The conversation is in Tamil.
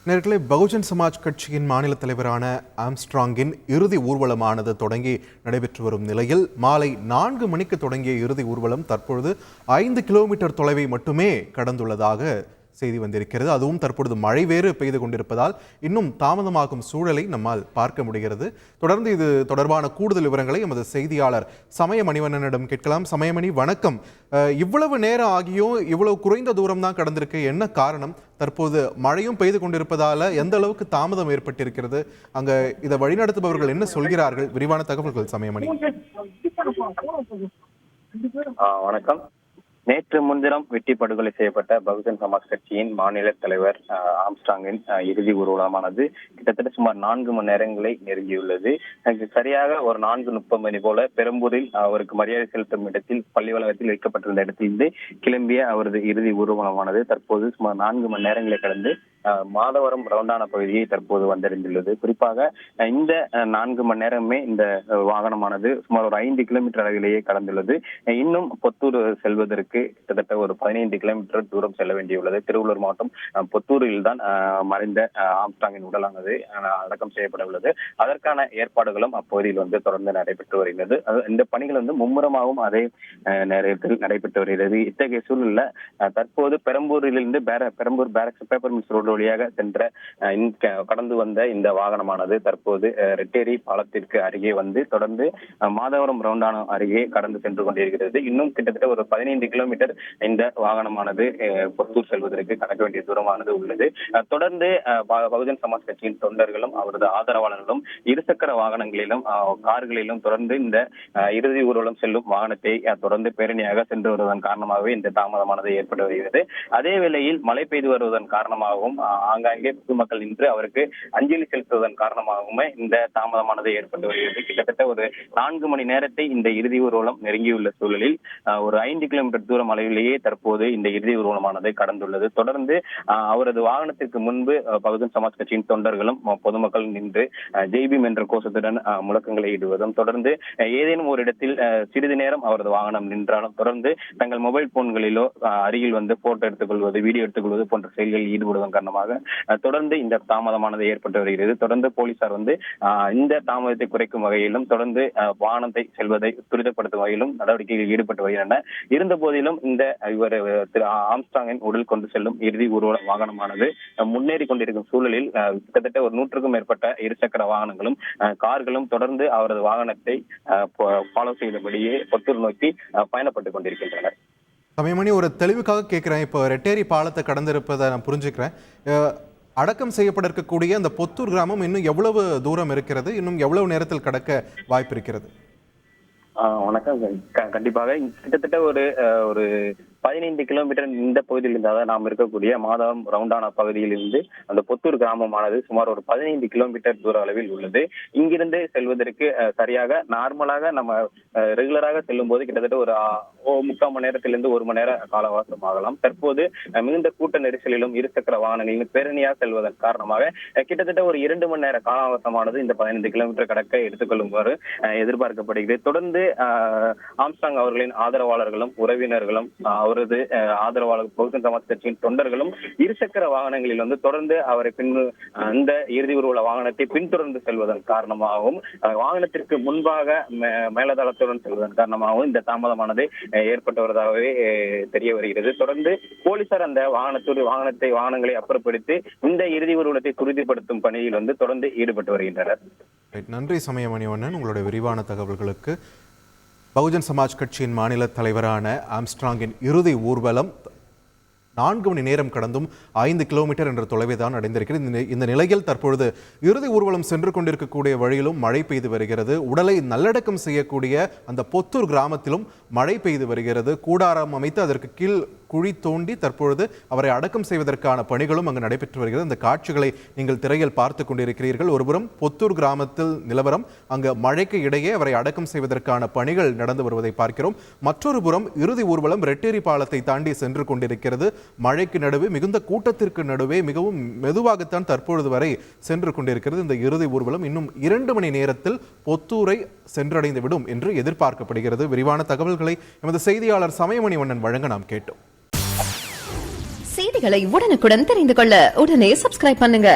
நேர்களே, பகுஜன் சமாஜ் கட்சியின் மாநில தலைவரான ஆம்ஸ்ட்ராங்கின் இறுதி ஊர்வலமானது தொடங்கி நடைபெற்று வரும் நிலையில் மாலை 4 மணிக்கு தொடங்கிய இறுதி ஊர்வலம் தற்பொழுது 5 கிலோமீட்டர் தொலைவை மட்டுமே கடந்துள்ளதாக செய்தி வந்திருக்கிறது. அதுவும் தற்பொழுது மழை வேறு பெய்து கொண்டிருப்பதால் இன்னும் தாமதமாகும் சூழலை நம்மால் பார்க்க முடிகிறது. தொடர்ந்து இது தொடர்பான கூடுதல் விவரங்களை எமது செய்தியாளர் சமய மணிவண்ணனிடம் கேட்கலாம். சமயமணி, வணக்கம். இவ்வளவு நேரம் ஆகியும் இவ்வளவு குறைந்த தூரம் தான் கடந்திருக்கு, என்ன காரணம்? தற்போது மழையும் பெய்து கொண்டிருப்பதால எந்த அளவுக்கு தாமதம் ஏற்பட்டிருக்கிறது? அங்க இதை வழிநடத்துபவர்கள் என்ன சொல்கிறார்கள்? விரிவான தகவல்கள் சமயமணி. வணக்கம். நேற்று முன்தினம் வெட்டி படுகொலை செய்யப்பட்ட பகுஜன் சமாஜ் கட்சியின் மாநில தலைவர் ஆம்ஸ்ட்ராங்கின் இறுதி ஊர்வலமானது கிட்டத்தட்ட சுமார் 4 மணி நேரங்களை நெருங்கியுள்ளது. சரியாக ஒரு 4:30 மணி போல பெரம்பூரில் அவருக்கு மரியாதை செலுத்தும் இடத்தில் பள்ளி வளாகத்தில் வைக்கப்பட்டிருந்த இடத்திலிருந்து கிளம்பிய அவரது இறுதி ஊர்வலமானது தற்போது சுமார் 4 மணி நேரங்களை கடந்து மாதவரம் ரவுண்டான பகுதியை தற்போது வந்தடைந்துள்ளது. குறிப்பாக இந்த 4 மணி நேரமே இந்த வாகனமானது சுமார் ஒரு 5 கிலோமீட்டர் அளவிலேயே கடந்துள்ளது. இன்னும் பொத்தூர் செல்வதற்கு கிட்டத்தட்ட ஒரு 15 கிலோமீட்டர் தூரம் செல்ல வேண்டியுள்ளது. திருவள்ளூர் மாவட்டம் பொத்தூரில் தான் மறைந்த ஆம்ஸ்ட்ராங்கின் உடலானது அடக்கம் செய்யப்பட உள்ளது. அதற்கான ஏற்பாடுகளும் அப்பகுதியில் தொடர்ந்து நடைபெற்று வருகிறது. இந்த பணிகள் மும்முரமாகவும் அதே நேரத்தில் நடைபெற்று வருகிறது. இத்தகைய சூழலில் தற்போது பெரம்பூரிலிருந்து Perambur barracks paper mills road வழியாக சென்ற கடந்து வந்த இந்த வாகனமானது தற்போது ரெட்டேரி பாலத்திற்கு அருகே வந்து தொடர்ந்து மாதவரம் ரவுண்டான அருகே கடந்து சென்று கொண்டிருக்கிறது. இன்னும் கிட்டத்தட்ட ஒரு 15 கிலோமீட்டர் இந்த வாகனமானது பொத்தூர் செல்வதற்கு கடக்க வேண்டிய தூரமானது உள்ளது. தொடர்ந்து பகுஜன் சமாஜ் கட்சியின் தொண்டர்களும் அவரது ஆதரவாளர்களும் இருசக்கர வாகனங்களிலும் கார்களிலும் தொடர்ந்து இந்த இறுதி ஊர்வலம் செல்லும் வாகனத்தை தொடர்ந்து பேரணியாக சென்று வருவதன் காரணமாகவே இந்த தாமதமானது ஏற்பட்டு வருகிறது. அதே வேளையில் மழை பெய்து வருவதன் காரணமாகவும் ஆங்காங்கே பொதுமக்கள் நின்று அவருக்கு அஞ்சலி செலுத்துவதன் காரணமாகவுமே இந்த தாமதமானது ஏற்பட்டு வருகிறது. கிட்டத்தட்ட ஒரு 4 மணி நேரத்தை இந்த இறுதி ஊர்வலம் நெருங்கியுள்ள சூழலில் ஒரு 5 கிலோமீட்டர் தூரம் அளவிலேயே தற்போது இந்த இறுதி ஊர்வலமானது கடந்துள்ளது. தொடர்ந்து அவரது வாகனத்திற்கு முன்பு பகுஜன் சமாஜ் கட்சியின் தொண்டர்களும் பொதுமக்கள் நின்று ஜெய்பீம் என்ற கோஷத்துடன் முழக்கங்களை இடுவதும் தொடர்ந்து ஏதேனும் ஒரு இடத்தில் சிறிது நேரம் அவரது வாகனம் நின்றாலும் தொடர்ந்து தங்கள் மொபைல் போன்களிலோ அருகில் போட்டோ எடுத்துக்கொள்வது, வீடியோ எடுத்துக்கொள்வது போன்ற செயல்களில் ஈடுபடுவதன் காரணமாக தொடர்ந்து இந்த தாமதமானது ஏற்பட்டு வருகிறது. தொடர்ந்து போலீசார் இந்த தாமதத்தை குறைக்கும் வகையிலும் தொடர்ந்து வாகனத்தை செல்வதை துரிதப்படுத்தும் வகையிலும் நடவடிக்கைகளில் ஈடுபட்டு வருகின்றனர். இருந்த போதிலும் இந்த இவர் திரு ஆம்ஸ்ட்ராங்கின் உடல் கொண்டு செல்லும் இறுதி ஊர்வல வாகனமானது முன்னேறி கொண்டிருக்கும் சூழலில் கிட்டத்தட்ட ஒரு 100க்கும் மேற்பட்ட இருசக்கர வாகனங்களும் கார்களும் தொடர்ந்து அவரது வாகனத்தை ஃபாலோ செய்தபடியே பொத்தூர் நோக்கி பயணப்பட்டுக் கொண்டிருக்கின்றனர். சமயமணி, ஒரு தெளிவுக்காக கேட்கிறேன். இப்போ ரெட்டேரி பாலத்தை கடந்திருப்பதை நான் புரிஞ்சுக்கிறேன். அடக்கம் செய்யப்பட இருக்கக்கூடிய அந்த பொத்தூர் கிராமம் இன்னும் எவ்வளவு தூரம் இருக்கிறது? இன்னும் எவ்வளவு நேரத்தில் கடக்க வாய்ப்பு இருக்கிறது? வணக்கம். கண்டிப்பாக கிட்டத்தட்ட ஒரு 15 கிலோமீட்டர் இந்த பகுதியில் இருந்து நாம் இருக்கக்கூடிய மாதவரம் ரவுண்டான பகுதியில் இருந்து அந்த பொத்தூர் கிராமமானது சுமார் ஒரு 15 கிலோமீட்டர் தூர அளவில் உள்ளது. இங்கிருந்து செல்வதற்கு சரியாக நார்மலாக நம்ம ரெகுலராக செல்லும் போது கிட்டத்தட்ட ஒரு 3/4 மணி நேரத்திலிருந்து 1 மணி நேர கால அவகாசம் ஆகலாம். தற்போது மிகுந்த கூட்ட நெரிசலிலும் இருசக்கர வாகனங்களிலும் பேரணியாக செல்வதன் காரணமாக கிட்டத்தட்ட ஒரு 2 மணி நேர கால அவகாசமானது இந்த 15 கிலோமீட்டர் கடக்க எடுத்துக்கொள்ளுமாறு எதிர்பார்க்கப்படுகிறது. தொடர்ந்து ஆம்ஸ்ட்ராங் அவர்களின் ஆதரவாளர்களும் உறவினர்களும் அவரது ஆதரவாளர் பகுஜன் சமாஜ் கட்சியின் தொண்டர்களும் இருசக்கர வாகனங்களில் தொடர்ந்து அவரை இந்த இறுதி ஊர்வல வாகனத்தை பின்தொடர்ந்து செல்வதன் காரணமாகவும் வாகனத்திற்கு முன்பாக மேலதளத்துடன் செல்வதன் காரணமாகவும் இந்த தாமதமானது ஏற்பட்டு வருவதாகவே தெரிய வருகிறது. தொடர்ந்து போலீசார் அந்த வாகனங்களை அப்புறப்படுத்தி இந்த இறுதி ஊர்வலத்தை துரிதப்படுத்தும் பணியில் தொடர்ந்து ஈடுபட்டு வருகின்றனர். நன்றி சமயமணிவண்ணன், உங்களுடைய விரிவான தகவல்களுக்கு. பகுஜன் சமாஜ் கட்சியின் மாநில தலைவரான ஆம்ஸ்ட்ராங்கின் இறுதி ஊர்வலம் 4 மணி நேரம் கடந்தும் 5 கிலோமீட்டர் என்ற தொலைவை தான் அடைந்திருக்கிறது. இந்த நிலையில் தற்பொழுது இறுதி ஊர்வலம் சென்று கொண்டிருக்கக்கூடிய வழியிலும் மழை பெய்து வருகிறது. உடலை நல்லடக்கம் செய்யக்கூடிய அந்த பொத்தூர் கிராமத்திலும் மழை பெய்து வருகிறது. கூடாரம் அமைத்து அதற்கு கீழ் குழி தோண்டி தற்பொழுது அவரை அடக்கம் செய்வதற்கான பணிகளும் அங்கு நடைபெற்று வருகிறது. இந்த காட்சிகளை நீங்கள் திரையில் பார்த்து கொண்டிருக்கிறீர்கள். ஒருபுறம் பொத்தூர் கிராமத்தில் நிலவரம், அங்கு மழைக்கு இடையே அவரை அடக்கம் செய்வதற்கான பணிகள் நடந்து வருவதை பார்க்கிறோம். மற்றொரு புறம் இறுதி ஊர்வலம் ரெட்டேரி பாலத்தை தாண்டி சென்று கொண்டிருக்கிறது. மழைக்கு நடுவே, மிகுந்த கூட்டத்திற்கு நடுவே மிகவும் மெதுவாகத்தான் தற்பொழுது வரை சென்று கொண்டிருக்கிறது. இந்த இறுதி ஊர்வலம் இன்னும் 2 மணி நேரத்தில் பொத்தூரை சென்றடைந்து விடும் என்று எதிர்பார்க்கப்படுகிறது. விரிவான தகவல்களை எமது செய்தியாளர் சமயமணிவண்ணன் வழங்க நாம் கேட்டோம். செய்திகளை உடனுக்குடன் தெரிந்து கொள்ள உடனே சப்ஸ்கிரைப் பண்ணுங்க.